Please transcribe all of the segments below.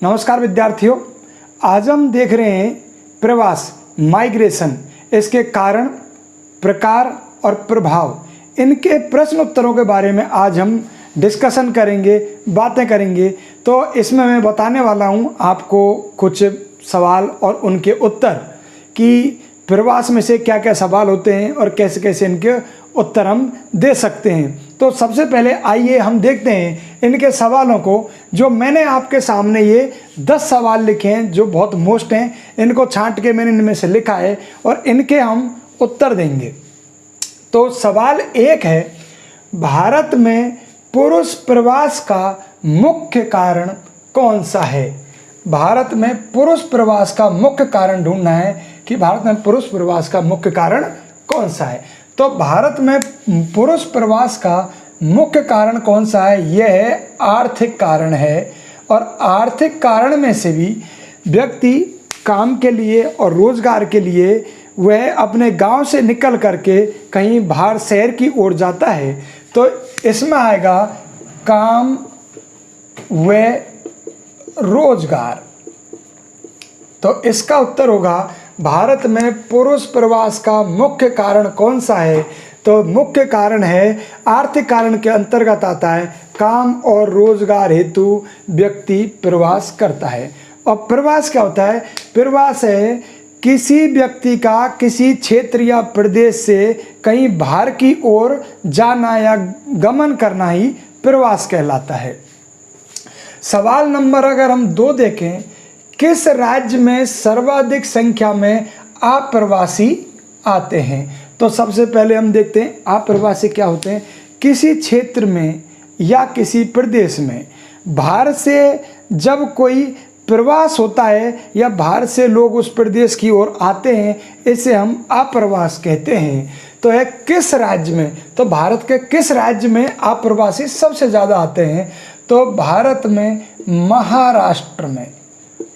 नमस्कार विद्यार्थियों, आज हम देख रहे हैं प्रवास माइग्रेशन, इसके कारण, प्रकार और प्रभाव। इनके प्रश्न उत्तरों के बारे में आज हम डिस्कशन करेंगे, बातें करेंगे। तो इसमें मैं बताने वाला हूँ आपको कुछ सवाल और उनके उत्तर कि प्रवास में से क्या क्या सवाल होते हैं और कैसे कैसे इनके उत्तर हम दे सकते हैं। तो सबसे पहले आइए हम देखते हैं इनके सवालों को। जो मैंने आपके सामने ये 10 सवाल लिखे हैं जो बहुत मोस्ट हैं, इनको छांट के मैंने इनमें से लिखा है और इनके हम उत्तर देंगे। तो सवाल 1 है, भारत में पुरुष प्रवास का मुख्य कारण कौन सा है? भारत में पुरुष प्रवास का मुख्य कारण ढूंढना है कि भारत में पुरुष प्रवास का मुख्य कारण कौन सा है। तो भारत में पुरुष प्रवास का मुख्य कारण कौन सा है? यह है आर्थिक कारण है। और आर्थिक कारण में से भी व्यक्ति काम के लिए और रोजगार के लिए वह अपने गांव से निकल करके कहीं बाहर शहर की ओर जाता है। तो इसमें आएगा काम व रोजगार। तो इसका उत्तर होगा भारत में पुरुष प्रवास का मुख्य कारण कौन सा है? तो मुख्य कारण है, आर्थिक कारण के अंतर्गत आता है, काम और रोजगार हेतु व्यक्ति प्रवास करता है। और प्रवास क्या होता है? प्रवास है किसी व्यक्ति का किसी क्षेत्र या प्रदेश से कहीं बाहर की ओर जाना या गमन करना ही प्रवास कहलाता है। सवाल नंबर अगर हम 2 देखें, किस राज्य में सर्वाधिक संख्या में अप्रवासी आते हैं? तो सबसे पहले हम देखते हैं अप्रवासी क्या होते हैं। किसी क्षेत्र में या किसी प्रदेश में बाहर से जब कोई प्रवास होता है या बाहर से लोग उस प्रदेश की ओर आते हैं, इसे हम अप्रवास कहते हैं। तो है किस राज्य में? तो भारत के किस राज्य में अप्रवासी सबसे ज़्यादा आते हैं? तो भारत में महाराष्ट्र में।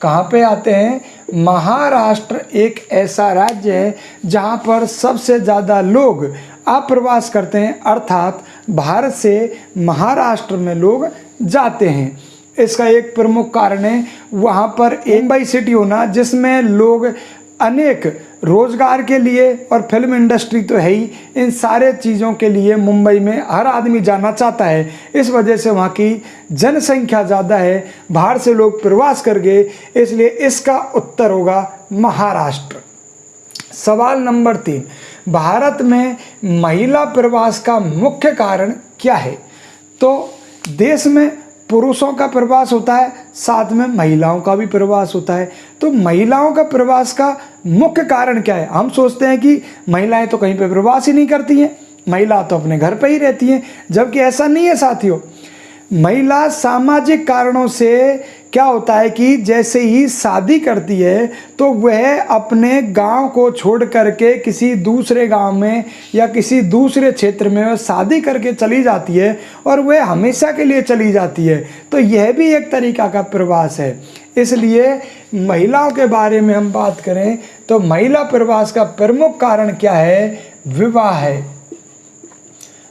कहाँ पे आते हैं? महाराष्ट्र एक ऐसा राज्य है जहाँ पर सबसे ज़्यादा लोग अप्रवास करते हैं, अर्थात भारत से महाराष्ट्र में लोग जाते हैं। इसका एक प्रमुख कारण है वहाँ पर मुंबई सिटी होना, जिसमें लोग अनेक रोजगार के लिए और फिल्म इंडस्ट्री तो है ही, इन सारे चीज़ों के लिए मुंबई में हर आदमी जाना चाहता है। इस वजह से वहाँ की जनसंख्या ज़्यादा है, बाहर से लोग प्रवास कर गए, इसलिए इसका उत्तर होगा महाराष्ट्र। सवाल नंबर 3, भारत में महिला प्रवास का मुख्य कारण क्या है? तो देश में पुरुषों का प्रवास होता है, साथ में महिलाओं का भी प्रवास होता है। तो महिलाओं का प्रवास का मुख्य कारण क्या है? हम सोचते हैं कि महिलाएं तो कहीं पे प्रवास ही नहीं करती हैं, महिला तो अपने घर पे ही रहती हैं, जबकि ऐसा नहीं है साथियों। महिला सामाजिक कारणों से क्या होता है कि जैसे ही शादी करती है तो वह अपने गांव को छोड़ करके किसी दूसरे गांव में या किसी दूसरे क्षेत्र में वह शादी करके चली जाती है और वह हमेशा के लिए चली जाती है। तो यह भी एक तरीका का प्रवास है। इसलिए महिलाओं के बारे में हम बात करें तो महिला प्रवास का प्रमुख कारण क्या है? विवाह है।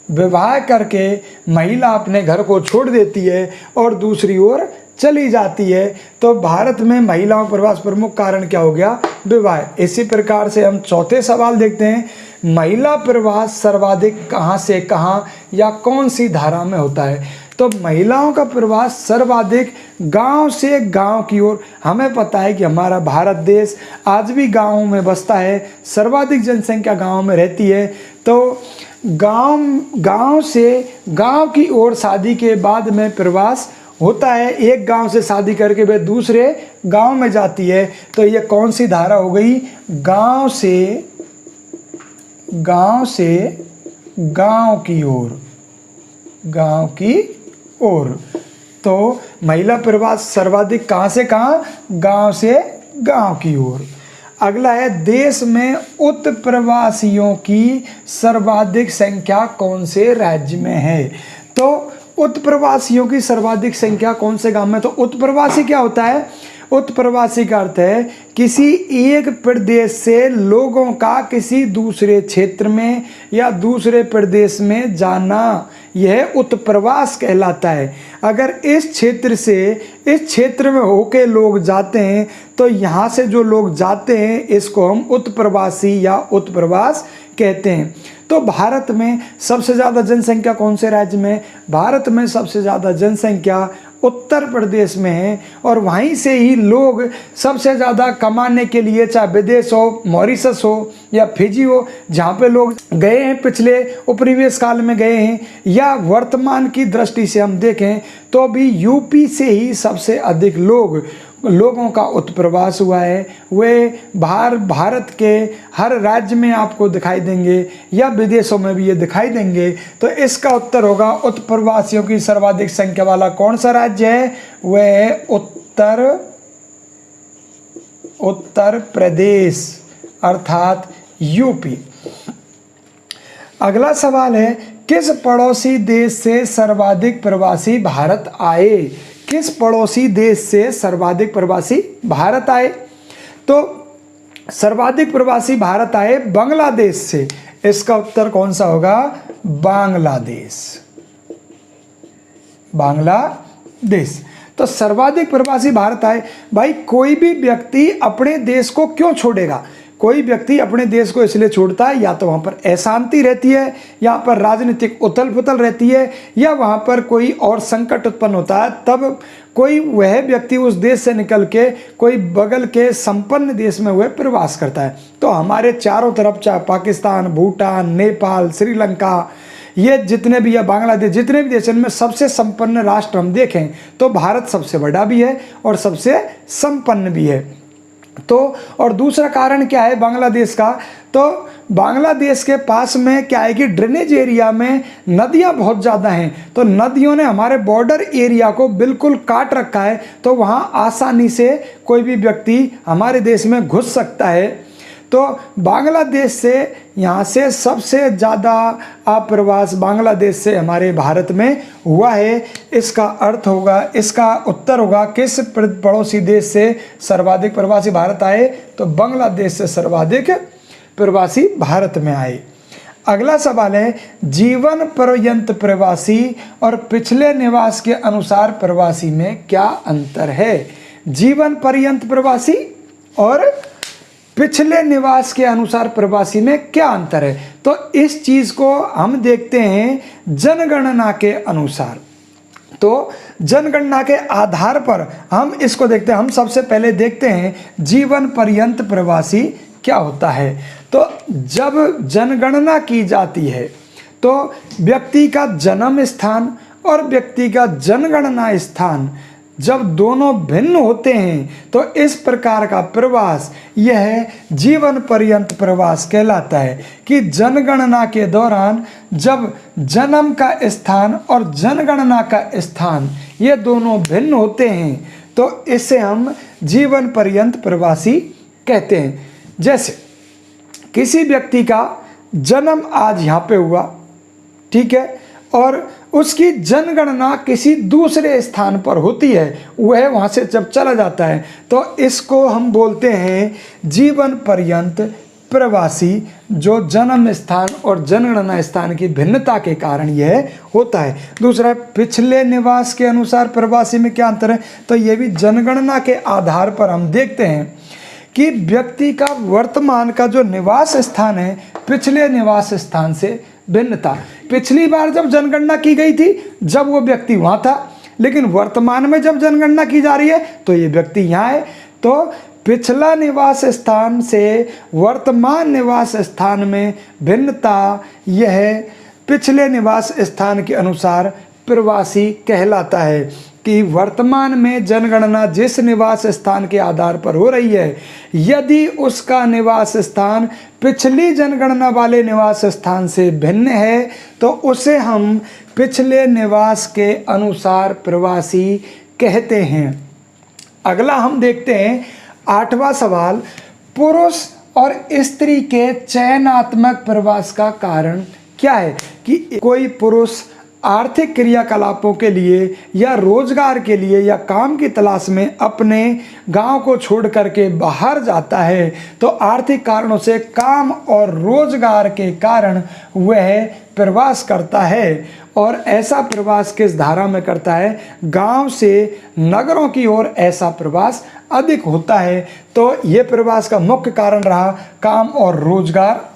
विवाह करके महिला अपने घर को छोड़ देती है और दूसरी ओर चली जाती है। तो भारत में महिलाओं प्रवास प्रमुख कारण क्या हो गया? विवाह। इसी प्रकार से हम चौथे सवाल देखते हैं, महिला प्रवास सर्वाधिक कहाँ से कहाँ या कौन सी धारा में होता है? तो महिलाओं का प्रवास सर्वाधिक गांव से गांव की ओर। हमें पता है कि हमारा भारत देश आज भी गाँव में बसता है, सर्वाधिक जनसंख्या गाँव में रहती है। तो गांव से गांव की ओर शादी के बाद में प्रवास होता है। एक गांव से शादी करके वह दूसरे गांव में जाती है। तो ये कौन सी धारा हो गई? गांव से गांव की ओर, गांव की ओर। तो महिला प्रवास सर्वाधिक कहाँ से कहाँ? गांव से गांव की ओर। अगला है, देश में उत्प्रवासियों की सर्वाधिक संख्या कौन से राज्य में है? तो उत्प्रवासियों की सर्वाधिक संख्या कौन से गांव में? तो उत्प्रवासी क्या होता है? उत्प्रवासी का अर्थ है किसी एक प्रदेश से लोगों का किसी दूसरे क्षेत्र में या दूसरे प्रदेश में जाना यह उत्प्रवास कहलाता है। अगर इस क्षेत्र में होके लोग जाते हैं तो यहाँ से जो लोग जाते हैं इसको हम उत्प्रवासी या उत्प्रवास कहते हैं। तो भारत में सबसे ज़्यादा जनसंख्या कौन से राज्य में? भारत में सबसे ज़्यादा जनसंख्या उत्तर प्रदेश में है, और वहीं से ही लोग सबसे ज़्यादा कमाने के लिए, चाहे विदेश हो, मॉरिशस हो या फिजी हो, जहाँ पे लोग गए हैं पिछले उपनिवेश काल में गए हैं, या वर्तमान की दृष्टि से हम देखें तो भी यूपी से ही सबसे अधिक लोगों का उत्प्रवास हुआ है। वे भारत के हर राज्य में आपको दिखाई देंगे या विदेशों में भी ये दिखाई देंगे। तो इसका उत्तर होगा उत्प्रवासियों की सर्वाधिक संख्या वाला कौन सा राज्य है? वह उत्तर प्रदेश अर्थात यूपी। अगला सवाल है, किस पड़ोसी देश से सर्वाधिक प्रवासी भारत आए? किस पड़ोसी देश से सर्वाधिक प्रवासी भारत आए? तो सर्वाधिक प्रवासी भारत आए बांग्लादेश से। इसका उत्तर कौन सा होगा? बांग्लादेश। तो सर्वाधिक प्रवासी भारत आए। भाई कोई भी व्यक्ति अपने देश को क्यों छोड़ेगा? कोई व्यक्ति अपने देश को इसलिए छोड़ता है या तो वहाँ पर अशांति रहती है, यहाँ पर राजनीतिक उथल पुथल रहती है, या वहाँ पर कोई और संकट उत्पन्न होता है, तब कोई वह व्यक्ति उस देश से निकल के कोई बगल के संपन्न देश में वह प्रवास करता है। तो हमारे चारों तरफ, चाहे पाकिस्तान, भूटान, नेपाल, श्रीलंका, ये जितने भी या बांग्लादेश, जितने भी देश, इनमें सबसे संपन्न राष्ट्र हम देखें तो भारत सबसे बड़ा भी है और सबसे संपन्न भी है। तो और दूसरा कारण क्या है बांग्लादेश का? तो बांग्लादेश के पास में क्या है कि ड्रेनेज एरिया में नदियां बहुत ज़्यादा हैं, तो नदियों ने हमारे बॉर्डर एरिया को बिल्कुल काट रखा है, तो वहां आसानी से कोई भी व्यक्ति हमारे देश में घुस सकता है। तो बांग्लादेश से यहाँ से सबसे ज़्यादा अप्रवास बांग्लादेश से हमारे भारत में हुआ है। इसका अर्थ होगा, इसका उत्तर होगा, किस पड़ोसी देश से सर्वाधिक प्रवासी भारत आए? तो बांग्लादेश से सर्वाधिक प्रवासी भारत में आए। अगला सवाल है, जीवन पर्यंत प्रवासी और पिछले निवास के अनुसार प्रवासी में क्या अंतर है? जीवन पर्यंत प्रवासी और पिछले निवास के अनुसार प्रवासी में क्या अंतर है? तो इस चीज को हम देखते हैं जनगणना के अनुसार। तो जनगणना के आधार पर हम इसको देखते हैं। हम सबसे पहले देखते हैं जीवन पर्यंत प्रवासी क्या होता है। तो जब जनगणना की जाती है तो व्यक्ति का जन्म स्थान और व्यक्ति का जनगणना स्थान जब दोनों भिन्न होते हैं तो इस प्रकार का प्रवास यह जीवन पर्यंत प्रवास कहलाता है कि जनगणना के दौरान जब जन्म का स्थान और जनगणना का स्थान ये दोनों भिन्न होते हैं तो इसे हम जीवन पर्यंत प्रवासी कहते हैं। जैसे किसी व्यक्ति का जन्म आज यहाँ पे हुआ, ठीक है, और उसकी जनगणना किसी दूसरे स्थान पर होती है, वह वहाँ से जब चला जाता है तो इसको हम बोलते हैं जीवन पर्यंत प्रवासी, जो जन्म स्थान और जनगणना स्थान की भिन्नता के कारण यह होता है। दूसरा, पिछले निवास के अनुसार प्रवासी में क्या अंतर है? तो यह भी जनगणना के आधार पर हम देखते हैं कि व्यक्ति का वर्तमान का जो निवास स्थान है पिछले निवास स्थान से भिन्नता। पिछली बार जब जनगणना की गई थी जब वो व्यक्ति वहाँ था, लेकिन वर्तमान में जब जनगणना की जा रही है तो ये व्यक्ति यहाँ है। तो पिछला निवास स्थान से वर्तमान निवास स्थान में भिन्नता यह पिछले निवास स्थान के अनुसार प्रवासी कहलाता है कि वर्तमान में जनगणना जिस निवास स्थान के आधार पर हो रही है, यदि उसका निवास स्थान पिछली जनगणना वाले निवास स्थान से भिन्न है तो उसे हम पिछले निवास के अनुसार प्रवासी कहते हैं। अगला हम देखते हैं 8वां सवाल, पुरुष और स्त्री के चयनात्मक प्रवास का कारण क्या है? कि कोई पुरुष आर्थिक क्रियाकलापों के लिए या रोजगार के लिए या काम की तलाश में अपने गांव को छोड़ करके बाहर जाता है तो आर्थिक कारणों से काम और रोजगार के कारण वह प्रवास करता है। और ऐसा प्रवास किस धारा में करता है? गांव से नगरों की ओर ऐसा प्रवास अधिक होता है। तो ये प्रवास का मुख्य कारण रहा काम और रोजगार।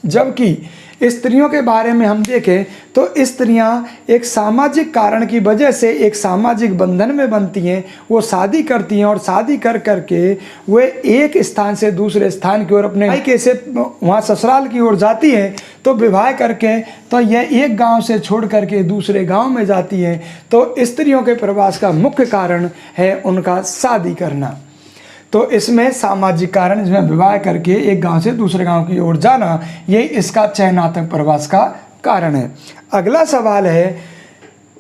जबकि स्त्रियों के बारे में हम देखें तो स्त्रियां एक सामाजिक कारण की वजह से एक सामाजिक बंधन में बनती हैं, वो शादी करती हैं और शादी कर करके वे एक स्थान से दूसरे स्थान की ओर अपने मायके से वहाँ ससुराल की ओर जाती हैं। तो विवाह करके तो यह एक गांव से छोड़ करके दूसरे गांव में जाती हैं। तो स्त्रियों के प्रवास का मुख्य कारण है उनका शादी करना। तो इसमें सामाजिक कारण, इसमें विवाह करके एक गांव से दूसरे गांव की ओर जाना, ये इसका चयनात्मक प्रवास का कारण है। अगला सवाल है,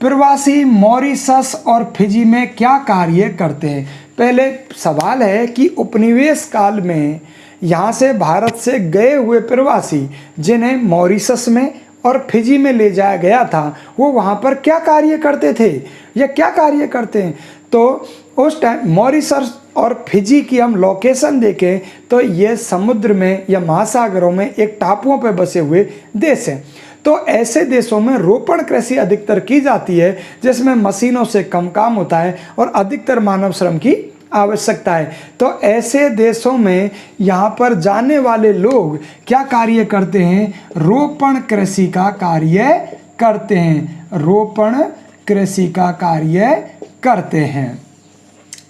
प्रवासी मॉरिशस और फिजी में क्या कार्य करते हैं? पहले सवाल है कि उपनिवेश काल में यहाँ से भारत से गए हुए प्रवासी जिन्हें मॉरिशस में और फिजी में ले जाया गया था, वो वहाँ पर क्या कार्य करते थे या क्या कार्य करते हैं? तो उस टाइम मॉरिशस और फिजी की हम लोकेशन देखें तो ये समुद्र में या महासागरों में एक टापुओं पर बसे हुए देश हैं। तो ऐसे देशों में रोपण कृषि अधिकतर की जाती है, जिसमें मशीनों से कम काम होता है और अधिकतर मानव श्रम की आवश्यकता है। तो ऐसे देशों में यहाँ पर जाने वाले लोग क्या कार्य करते हैं? रोपण कृषि का कार्य करते हैं। रोपण कृषि का कार्य करते हैं।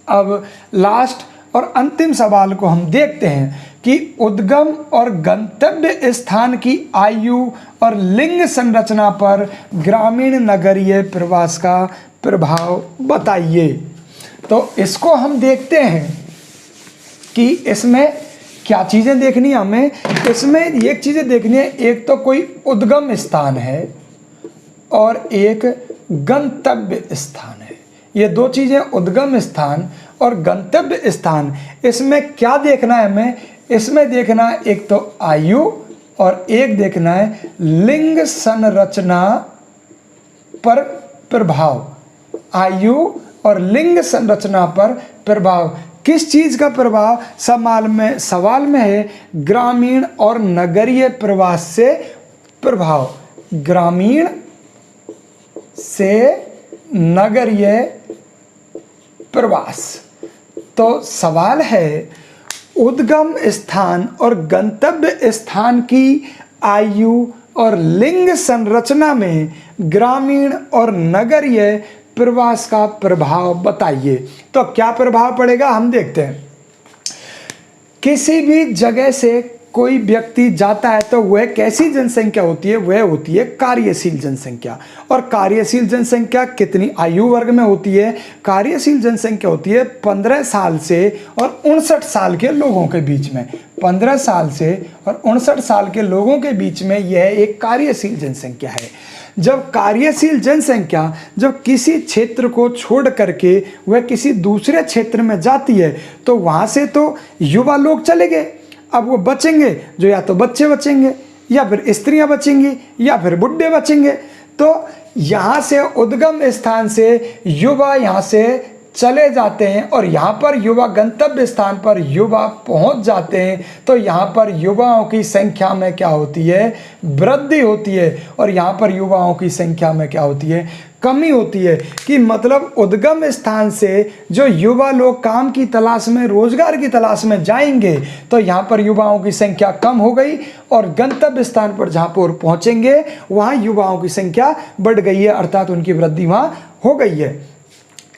अब लास्ट और अंतिम सवाल को हम देखते हैं कि उद्गम और गंतव्य स्थान की आयु और लिंग संरचना पर ग्रामीण नगरीय प्रवास का प्रभाव बताइए। तो इसको हम देखते हैं कि इसमें क्या चीज़ें देखनी है हमें। इसमें एक चीज़ें देखनी है, एक तो कोई उद्गम स्थान है और एक गंतव्य स्थान है। ये दो चीज़ें, उद्गम स्थान और गंतव्य स्थान, इसमें क्या देखना है हमें? इसमें देखना एक तो आयु और एक देखना है लिंग संरचना पर प्रभाव। आयु और लिंग संरचना पर प्रभाव, किस चीज़ का प्रभाव? सवाल में है ग्रामीण और नगरीय प्रवास से प्रभाव। ग्रामीण से नगरीय प्रवास। तो सवाल है उद्गम स्थान और गंतव्य स्थान की आयु और लिंग संरचना में ग्रामीण और नगरीय प्रवास का प्रभाव बताइए। तो क्या प्रभाव पड़ेगा हम देखते हैं। किसी भी जगह से कोई व्यक्ति जाता है तो वह कैसी जनसंख्या होती है? वह होती है कार्यशील जनसंख्या। और कार्यशील जनसंख्या कितनी आयु वर्ग में होती है? कार्यशील जनसंख्या होती है 15 साल से और 59 साल के लोगों के बीच में। 15 साल से और 59 साल के लोगों के बीच में यह एक कार्यशील जनसंख्या है। जब कार्यशील जनसंख्या जब किसी क्षेत्र को छोड़ करके वह किसी दूसरे क्षेत्र में जाती है तो वहाँ से तो युवा लोग चले गए, अब वो बचेंगे जो या तो बच्चे बचेंगे या फिर स्त्रियां बचेंगी या फिर बुढ़े बचेंगे। तो यहाँ से उद्गम स्थान से युवा यहाँ से चले जाते हैं और यहाँ पर युवा गंतव्य स्थान पर युवा पहुँच जाते हैं। तो यहाँ पर युवाओं की संख्या में क्या होती है? वृद्धि होती है। और यहाँ पर युवाओं की संख्या में क्या होती है? कमी होती है। कि मतलब उद्गम स्थान से जो युवा लोग काम की तलाश में, रोजगार की तलाश में जाएंगे तो यहाँ पर युवाओं की संख्या कम हो गई और गंतव्य स्थान पर जहाँ पर पहुँचेंगे वहाँ युवाओं की संख्या बढ़ गई है, अर्थात उनकी वृद्धि वहाँ हो गई है।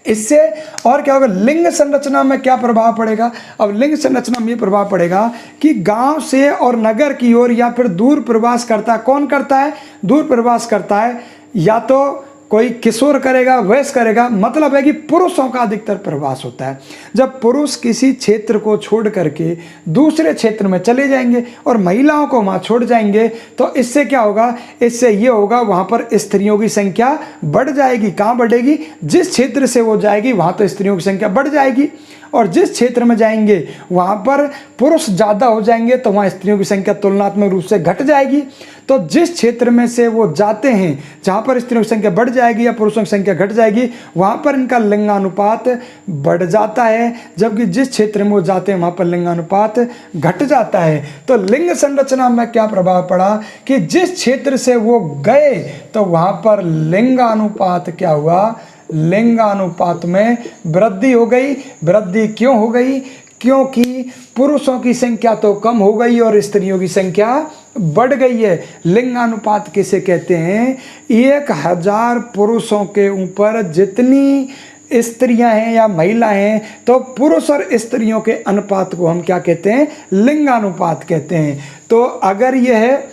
इससे और क्या होगा? लिंग संरचना में क्या प्रभाव पड़ेगा? अब लिंग संरचना में ये प्रभाव पड़ेगा कि गांव से और नगर की ओर या फिर दूर प्रवास करता है। कौन करता है? दूर प्रवास करता है या तो कोई किशोर करेगा, वयस्क करेगा, मतलब है कि पुरुषों का अधिकतर प्रवास होता है। जब पुरुष किसी क्षेत्र को छोड़ करके दूसरे क्षेत्र में चले जाएंगे और महिलाओं को वहाँ छोड़ जाएंगे तो इससे क्या होगा? इससे ये होगा वहाँ पर स्त्रियों की संख्या बढ़ जाएगी। कहाँ बढ़ेगी? जिस क्षेत्र से वो जाएगी वहाँ तो स्त्रियों की संख्या बढ़ जाएगी और जिस क्षेत्र में जाएंगे वहाँ पर पुरुष ज़्यादा हो जाएंगे तो वहाँ स्त्रियों की संख्या तुलनात्मक रूप से घट जाएगी। तो जिस क्षेत्र में से वो जाते हैं जहाँ पर स्त्रियों की संख्या बढ़ जाएगी या पुरुषों की संख्या घट जाएगी, वहाँ पर इनका लिंगानुपात बढ़ जाता है, जबकि जिस क्षेत्र में वो जाते हैं वहाँ पर लिंगानुपात घट जाता है। तो लिंग संरचना में क्या प्रभाव पड़ा कि जिस क्षेत्र से वो गए तो वहाँ पर लिंगानुपात क्या हुआ, लिंगानुपात में वृद्धि हो गई। वृद्धि क्यों हो गई? क्योंकि पुरुषों की संख्या तो कम हो गई और स्त्रियों की संख्या बढ़ गई है। लिंगानुपात किसे कहते हैं? 1000 पुरुषों के ऊपर जितनी स्त्रियां हैं या महिला हैं, तो पुरुष और स्त्रियों के अनुपात को हम क्या कहते हैं? लिंगानुपात कहते हैं। तो अगर यह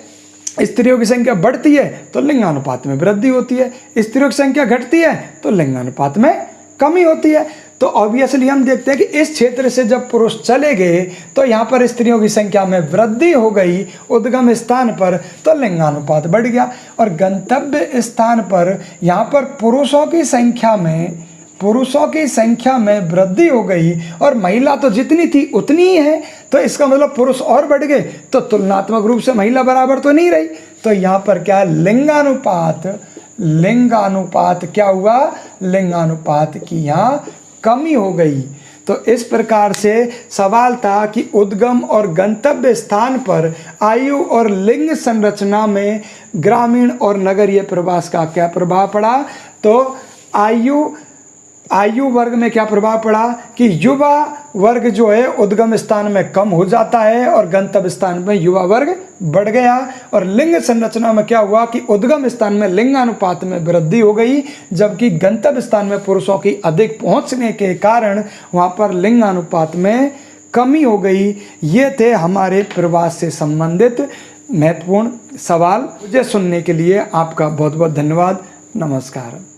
स्त्रियों की संख्या बढ़ती है तो लिंगानुपात में वृद्धि होती है, स्त्रियों की संख्या घटती है तो लिंगानुपात में कमी होती है। तो ऑब्वियसली हम देखते हैं कि इस क्षेत्र से जब पुरुष चले गए तो यहाँ पर स्त्रियों की संख्या में वृद्धि हो गई उद्गम स्थान पर, तो लिंगानुपात बढ़ गया। और गंतव्य स्थान पर यहाँ पर पुरुषों की संख्या में वृद्धि हो गई और महिला तो जितनी थी उतनी ही है, तो इसका मतलब पुरुष और बढ़ गए, तो तुलनात्मक रूप से महिला बराबर तो नहीं रही। तो यहाँ पर क्या है? लिंगानुपात क्या हुआ? लिंगानुपात की यहाँ कमी हो गई। तो इस प्रकार से सवाल था कि उद्गम और गंतव्य स्थान पर आयु और लिंग संरचना में ग्रामीण और नगरीय प्रवास का क्या प्रभाव पड़ा। तो आयु वर्ग में क्या प्रभाव पड़ा कि युवा वर्ग जो है उद्गम स्थान में कम हो जाता है और गंतव्य स्थान में युवा वर्ग बढ़ गया। और लिंग संरचना में क्या हुआ कि उद्गम स्थान में लिंगानुपात में वृद्धि हो गई, जबकि गंतव्य स्थान में पुरुषों की अधिक पहुंचने के कारण वहां पर लिंगानुपात में कमी हो गई। ये थे हमारे प्रवास से संबंधित महत्वपूर्ण सवाल। मुझे सुनने के लिए आपका बहुत बहुत धन्यवाद। नमस्कार।